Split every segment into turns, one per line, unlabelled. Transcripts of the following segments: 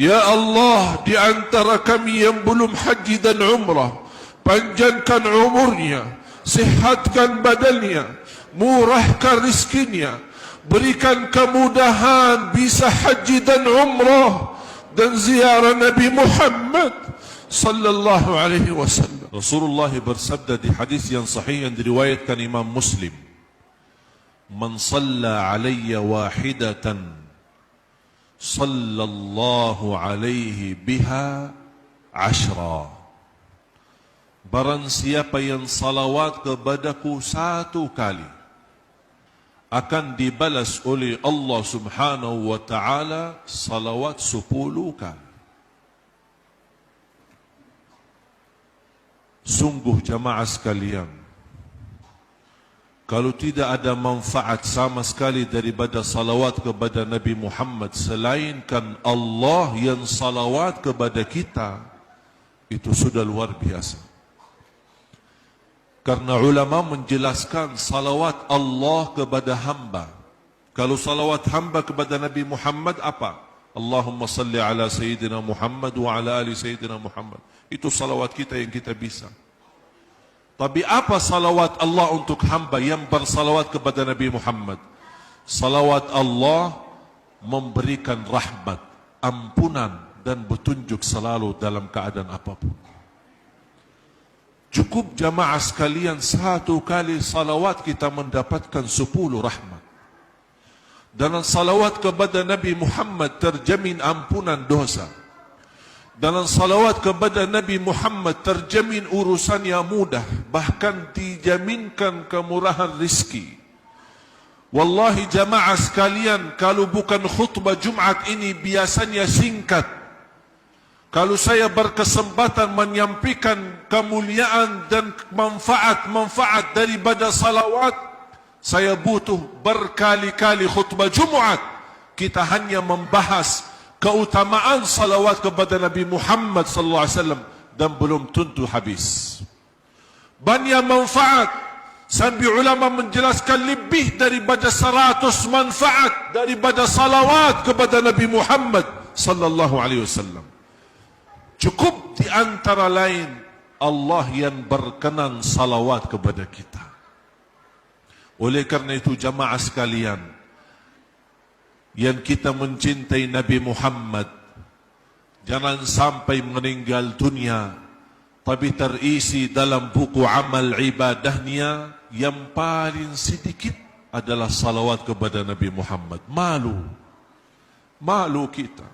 Ya Allah, di antara kami yang belum haji dan umrah, panjangkan umurnya, sihatkan badannya, murahkan rizkinya, berikan kemudahan bisa haji dan umrah dan ziarah Nabi Muhammad sallallahu alaihi wasallam. Rasulullah bersabda di hadis yang sahih yang diriwayatkan Imam Muslim, "Man shalla alayya wahidatan sallallahu alaihi biha 10." Barang siapa yang salawat kepadaku satu kali, akan dibalas oleh Allah subhanahu wa ta'ala salawat 10 kali. Sungguh jamaah sekalian, kalau tidak ada manfaat sama sekali daripada salawat kepada Nabi Muhammad, selainkan Allah yang salawat kepada kita, itu sudah luar biasa. Karena ulama menjelaskan salawat Allah kepada hamba. Kalau salawat hamba kepada Nabi Muhammad apa? Allahumma salli ala Sayyidina Muhammad wa ala ali Sayyidina Muhammad. Itu salawat kita yang kita bisa. Tapi apa salawat Allah untuk hamba yang bersalawat kepada Nabi Muhammad? Salawat Allah memberikan rahmat, ampunan dan petunjuk selalu dalam keadaan apapun. Cukup jamaah sekalian satu kali salawat kita mendapatkan 10 rahmat. Dalam salawat kepada Nabi Muhammad terjamin ampunan dosa. Dalam salawat kepada Nabi Muhammad terjamin urusan yang mudah, bahkan dijaminkan kemurahan rizki. Wallahi jamaah sekalian, kalau bukan khutbah Jumat ini biasanya singkat. Kalau saya berkesempatan menyampaikan kemuliaan dan manfaat daripada salawat, saya butuh berkali-kali khutbah Jumat. Kita hanya membahas keutamaan salawat kepada Nabi Muhammad sallallahu alaihi wasallam dan belum tentu habis. Banyak manfaat sampai ulama menjelaskan lebih daripada 100 manfaat daripada salawat kepada Nabi Muhammad sallallahu alaihi wasallam. Cukup di antara lain Allah yang berkenan salawat kepada kita. Oleh karena itu jamaah sekalian, yang kita mencintai Nabi Muhammad, jangan sampai meninggal dunia tapi terisi dalam buku amal ibadahnya yang paling sedikit adalah salawat kepada Nabi Muhammad. Malu kita.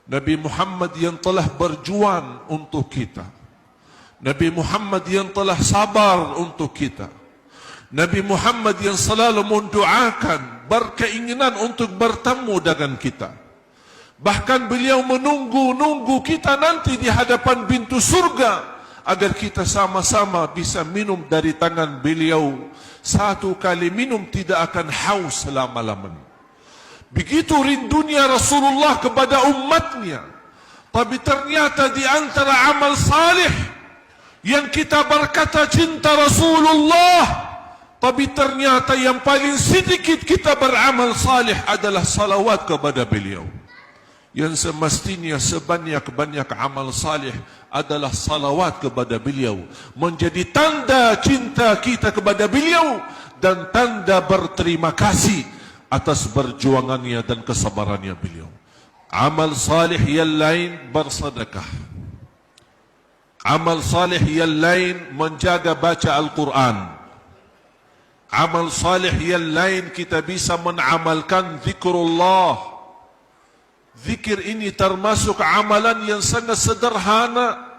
Nabi Muhammad yang telah berjuang untuk kita, Nabi Muhammad yang telah sabar untuk kita, Nabi Muhammad yang selalu mendoakan, berkeinginan untuk bertemu dengan kita. Bahkan beliau menunggu kita nanti di hadapan pintu surga agar kita sama-sama bisa minum dari tangan beliau. Satu kali minum tidak akan haus selama-lamanya. Begitu rindunya Rasulullah kepada umatnya. Tapi ternyata di antara amal salih yang kita berkata cinta Rasulullah, tapi ternyata yang paling sedikit kita beramal salih adalah salawat kepada beliau. Yang semestinya sebanyak-banyak amal salih adalah salawat kepada beliau, menjadi tanda cinta kita kepada beliau dan tanda berterima kasih atas perjuangannya dan kesabarannya beliau. Amal salih yang lain bersedekah. Amal salih yang lain menjaga baca Al-Quran. Amal salih yang lain kita bisa mengamalkan zikrullah. Zikir ini termasuk amalan yang sangat sederhana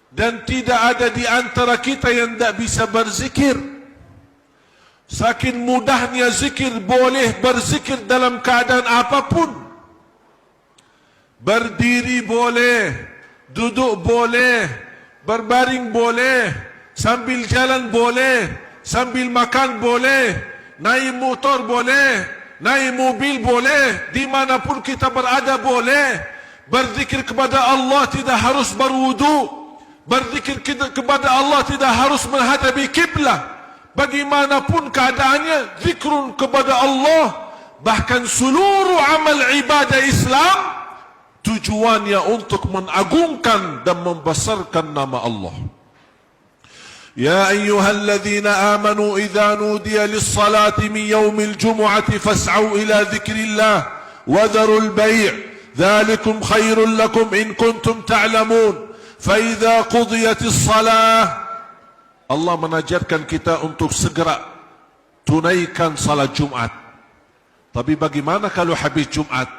dan tidak ada di antara kita yang tidak bisa berzikir. Saking mudahnya zikir, boleh berzikir dalam keadaan apapun. Berdiri boleh, duduk boleh, berbaring boleh, sambil jalan boleh, sambil makan boleh, naik motor boleh, naik mobil boleh, dimanapun kita berada boleh. Berzikir kepada Allah tidak harus berwudu. Berzikir kepada Allah tidak harus menghadapi kiblat. Bagaimanapun keadaannya, zikrun kepada Allah. Bahkan seluruh amal ibadah Islam tujuannya untuk mengagungkan dan membesarkan nama Allah. Ya ayyuhalladzina amanu idza nudiya lis-salati min yaumil jumu'ati fas'au ila dzikrillah wa dharul bai' dzalikum khairul lakum in kuntum ta'lamun. Fa idza qudiyatis salah, Allah menajarkan kita untuk segera tunaikan salat Jumat. Tapi bagaimana kalau habis Jumat?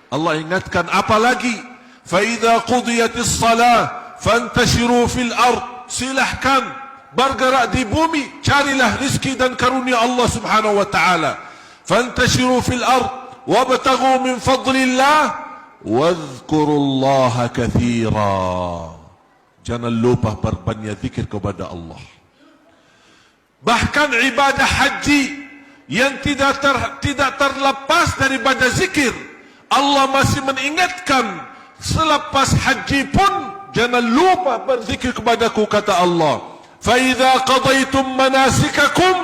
Allah ingatkan apa lagi? Fa idza qudiyatis salah fantashiru fil ard. Silahkan bergerak di bumi, carilah rizki dan karunia Allah Subhanahu wa taala. Fantashiru fil ard wabtaghu min fadlillah wadhkurullaha katsira. Jangan lupa berbanyak zikir kepada Allah. Bahkan ibadah haji yang tidak terlepas daripada zikir, Allah masih mengingatkan selepas haji pun jangan lupa berzikir kepadaku, kata Allah. فَإِذَا قَضَيْتُمْ مَنَاسِكَكُمْ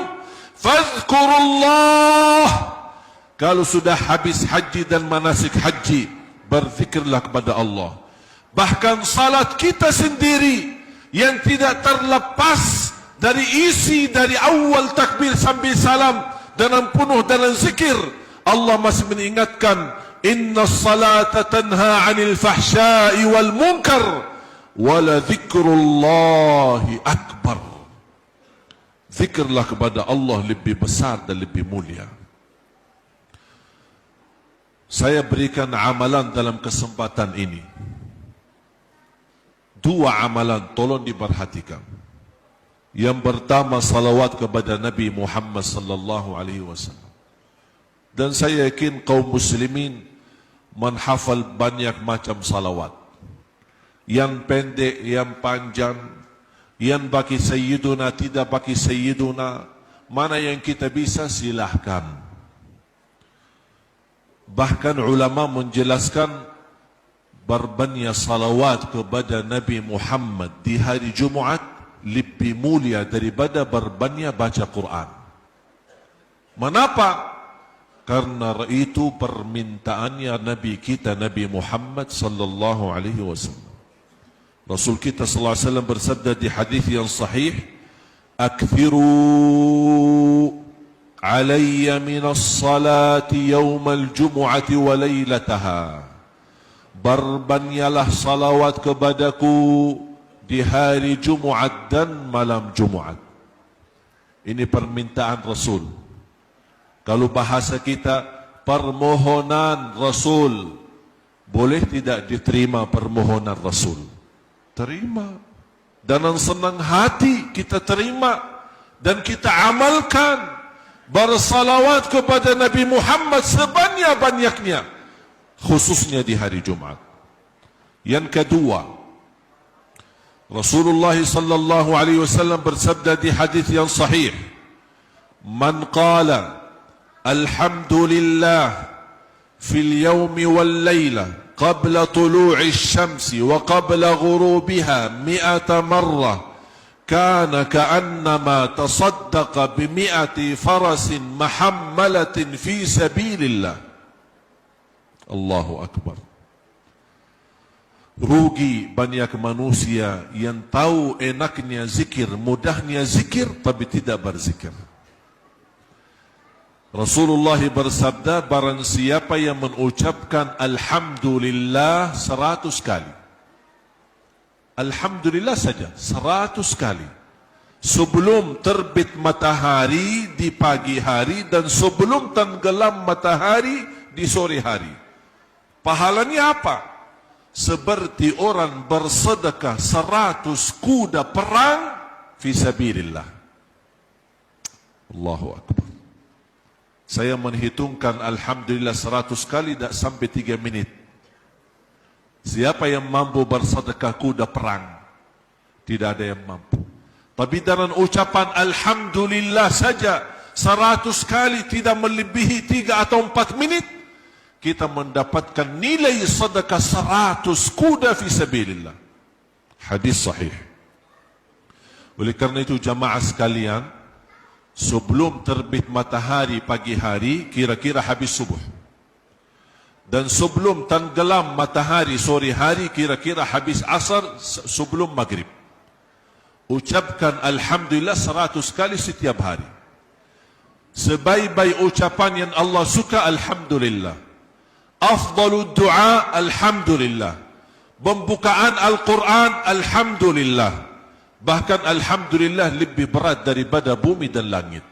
فَاذْكُرُوا اللَّهِ. Kalau sudah habis haji dan manasik haji, berzikirlah kepada Allah. Bahkan salat kita sendiri yang tidak terlepas dari isi dari awal takbir sambil salam dan penuh dalam zikir, Allah masih mengingatkan, inna salata tanha 'anil fahsya'i wal munkar wala dzikrullahi akbar. Zikirlah kepada Allah lebih besar dan lebih mulia. Saya berikan amalan dalam kesempatan ini. 2 amalan, tolong diperhatikan. Yang pertama, salawat kepada Nabi Muhammad sallallahu alaihi wasallam. Dan saya yakin kaum muslimin menghafal banyak macam salawat. Yang pendek, yang panjang, yang bagi Sayyiduna, tidak bagi Sayyiduna, mana yang kita bisa silahkan. Bahkan ulama menjelaskan berbanyak salawat kepada Nabi Muhammad di hari Jumaat lebih mulia daripada berbanyak baca Quran. Mengapa? Karena itu permintaannya Nabi kita, Nabi Muhammad sallallahu alaihi wasallam. Rasul kita sallallahu alaihi wasallam bersabda di hadis yang sahih, "Akthiru alayya minas salati yawmal jumu'ati wa laylataha." Berbanyaklah salawat kepadaku di hari Jumaat dan malam Jumaat. Ini permintaan Rasul. Kalau bahasa kita, permohonan Rasul. Boleh tidak diterima permohonan Rasul? Terima. Dan senang hati kita terima. Dan kita amalkan. Bersalawat kepada Nabi Muhammad sebanyak-banyaknya. Khususnya di hari Jumaat. Yang kedua, Rasulullah sallallahu alaihi wasallam bersabda di hadis yang sahih, "Man qala alhamdulillah fil yawmi wal layla qabla tulu'i asy-syamsi wa qabla ghurubiha 100 marrah kana ka'annama tasaddaqa bi 100 farasin muhammalatin fi sabilillah." Allahu akbar. Rugi banyak manusia yang tahu enaknya zikir, mudahnya zikir, tapi tidak berzikir. Rasulullah bersabda, barang siapa yang mengucapkan Alhamdulillah 100 kali. Alhamdulillah saja 100 kali. Sebelum terbit matahari di pagi hari dan sebelum tenggelam matahari di sore hari. Pahalanya apa? Seperti orang bersedekah 100 kuda perang fi sabilillah. Allahu akbar. Saya menghitungkan Alhamdulillah 100 kali tak sampai 3 minit. Siapa yang mampu bersedekah kuda perang? Tidak ada yang mampu. Tapi dalam ucapan Alhamdulillah saja 100 kali tidak melebihi 3 atau 4 menit, kita mendapatkan nilai sedekah 100 kuda fi sabilillah. Hadis sahih. Oleh kerana itu jamaah sekalian, sebelum terbit matahari pagi hari, kira-kira habis subuh, dan sebelum tenggelam matahari sore hari, kira-kira habis asar sebelum maghrib. Ucapkan Alhamdulillah 100 kali setiap hari. Sebaik-baik ucapan yang Allah suka, Alhamdulillah. Afdalud du'a, Alhamdulillah. Pembukaan Al-Quran, Alhamdulillah. Bahkan Alhamdulillah lebih berat daripada bumi dan langit.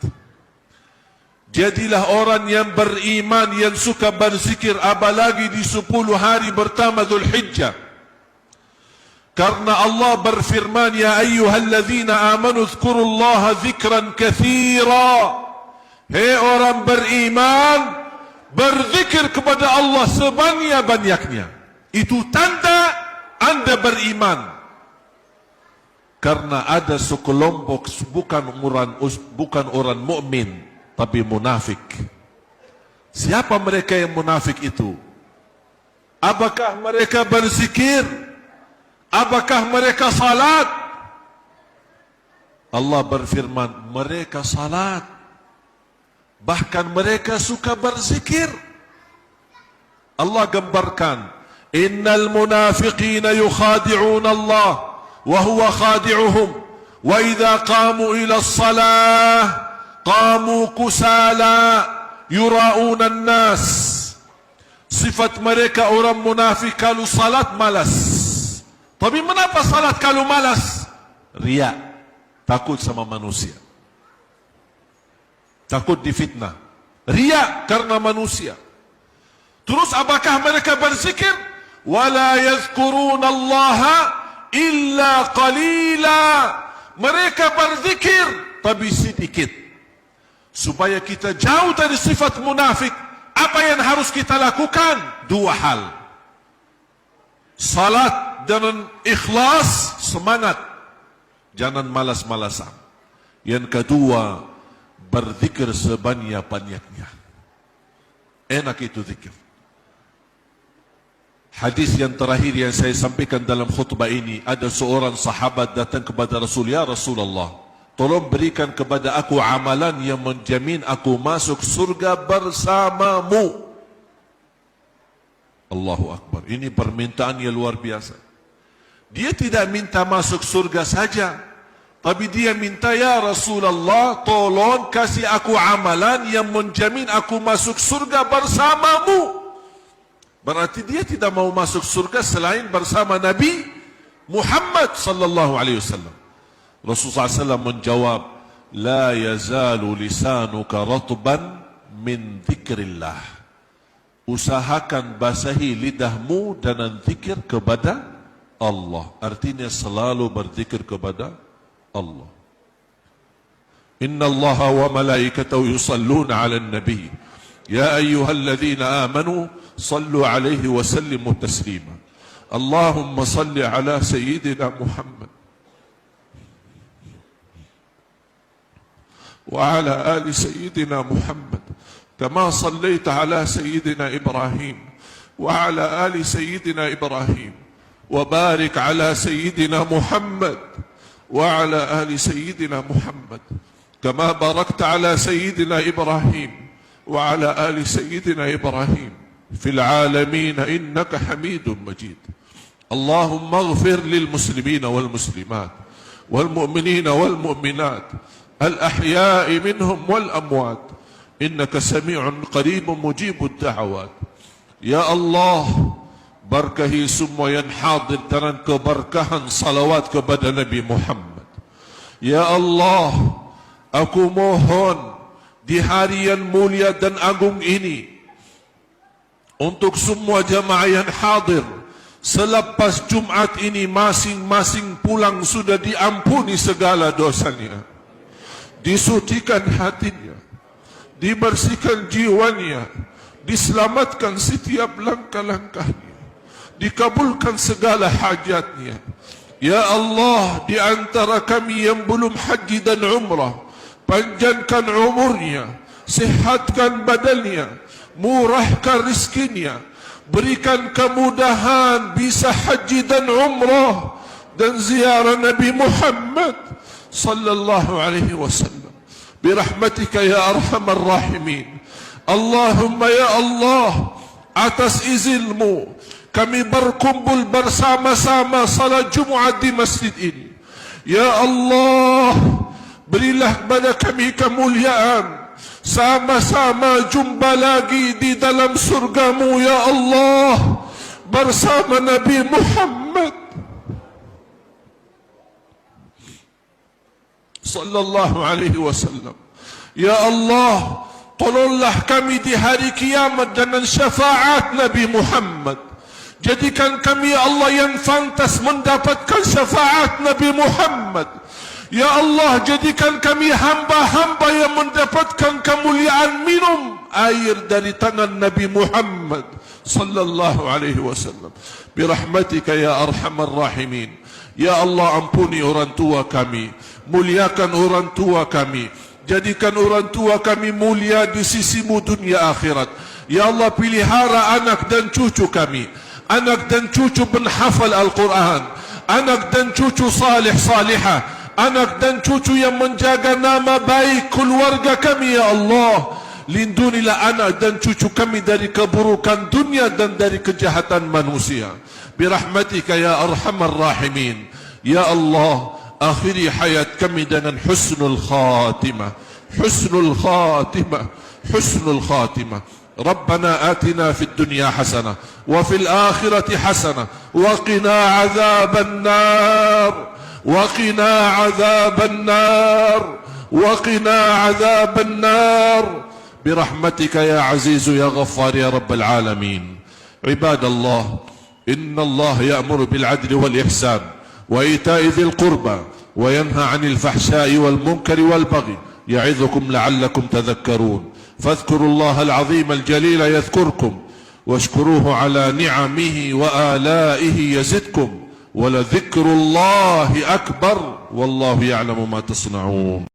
Jadilah orang yang beriman, yang suka berzikir, apalagi di 10 hari pertama Dzulhijjah. Karena Allah berfirman, ya ayyuhalladzina amanu dzkurullaha dzikran katsira. Hei orang beriman, berzikir kepada Allah sebanyak-banyaknya. Itu tanda anda beriman. Karena ada sekelompok bukan orang mukmin, tapi munafik. Siapa mereka yang munafik itu? Apakah mereka berzikir? Apakah mereka salat? Allah berfirman, mereka salat. Bahkan mereka suka berzikir. Allah gambarkan, innal munafiqina yukhadi'un Allah wa huwa khadi'uhum wa idza qamu ila as-salah qamu kusala yura'una an-nas. Sifat mereka orang munafik, kalau salat malas. Tapi mengapa salat kalau malas? Riya, takut sama manusia, takut difitnah. Riya karena manusia. Terus apakah mereka berzikir? Wala yazkuruna Allaha illa qalila. Mereka berzikir tapi sedikit. Supaya kita jauh dari sifat munafik, apa yang harus kita lakukan? 2 hal. Salat dengan ikhlas, semangat, jangan malas-malasan. Yang kedua, berzikir sebanyak-banyaknya. Enak itu zikir. Hadis yang terakhir yang saya sampaikan dalam khutbah ini, ada seorang sahabat datang kepada Rasul, ya Rasulullah, tolong berikan kepada aku amalan yang menjamin aku masuk surga bersamamu. Allahu Akbar. Ini permintaan yang luar biasa. Dia tidak minta masuk surga saja, tapi dia minta, ya Rasulullah, tolong kasih aku amalan yang menjamin aku masuk surga bersamamu. Berarti dia tidak mau masuk surga selain bersama Nabi Muhammad sallallahu alaihi wasallam. Rasulullah SAW menjawab, la yazalu lisanuka ratban min dzikrillah. Usahakan basahi lidahmu dengan zikir kepada Allah. Artinya selalu berzikir kepada Allah. Inna Allaha wa malaikatahu yusalluna 'alan nabi. Ya ayyuhalladzina amanu sallu 'alaihi wa sallimu taslima. Allahumma salli 'ala sayyidina Muhammad wa 'ala ali sayyidina Muhammad kama sallaita 'ala sayyidina Ibrahim wa 'ala ali sayyidina Ibrahim wa barik 'ala sayyidina Muhammad وعلى آل سيدنا محمد كما باركت على سيدنا إبراهيم وعلى آل سيدنا إبراهيم في العالمين إنك حميد مجيد. اللهم اغفر للمسلمين والمسلمات والمؤمنين والمؤمنات الأحياء منهم والأموات إنك سميع قريب مجيب الدعوات. يا الله, berkahi semua yang hadir dengan keberkahan salawat kepada Nabi Muhammad. Ya Allah, aku mohon di hari yang mulia dan agung ini, untuk semua jamaah yang hadir, selepas Jumat ini masing-masing pulang sudah diampuni segala dosanya, disucikan hatinya, dibersihkan jiwanya, diselamatkan setiap langkah-langkahnya, dikabulkan segala hajatnya. Ya Allah, di antara kami yang belum haji dan umrah, panjangkan umurnya, sehatkan badannya, murahkan rizkinya, berikan kemudahan bisa haji dan umrah dan ziarah Nabi Muhammad sallallahu alaihi wasallam. Birahmatika ya arhamar rahimin. Allahumma ya Allah, atas izinmu kami berkumpul bersama-sama salat Jumaat di masjid ini. Ya Allah, berilah kepada kami kemuliaan, sama-sama jumpa lagi di dalam surgamu ya Allah bersama Nabi Muhammad sallallahu alaihi wasallam. Ya Allah, tolonglah kami di hari kiamat dengan syafaat Nabi Muhammad. Jadikan kami ya Allah yang fantas mendapatkan syafaat Nabi Muhammad. Ya Allah, jadikan kami hamba-hamba yang mendapatkan kemuliaan minum air dari tangan Nabi Muhammad sallallahu alaihi wasallam. Birahmatika ya arhamar rahimin. Ya Allah, ampuni orang tua kami, muliakan orang tua kami, jadikan orang tua kami mulia di sisimu dunia akhirat. Ya Allah, pilihara anak dan cucu kami, anak dan cucu penghafal Al-Quran, anak dan cucu salih salihah, anak dan cucu yang menjaga nama baik keluarga kami ya Allah. Lindunilah anak dan cucu kami dari keburukan dunia dan dari kejahatan manusia. Birahmatika ya arhamar rahimin. Ya Allah, akhiri hayat kami dengan husnul khatimah, husnul khatimah, husnul khatimah. ربنا آتنا في الدنيا حسنة وفي الآخرة حسنة وقنا عذاب النار وقنا عذاب النار وقنا عذاب النار برحمتك يا عزيز يا غفار يا رب العالمين. عباد الله، إن الله يأمر بالعدل والإحسان وإيتاء ذي القربى وينهى عن الفحشاء والمنكر والبغي يعظكم لعلكم تذكرون. فاذكروا الله العظيم الجليل يذكركم واشكروه على نعمه وآلائه يزدكم ولذكر الله أكبر والله يعلم ما تصنعون.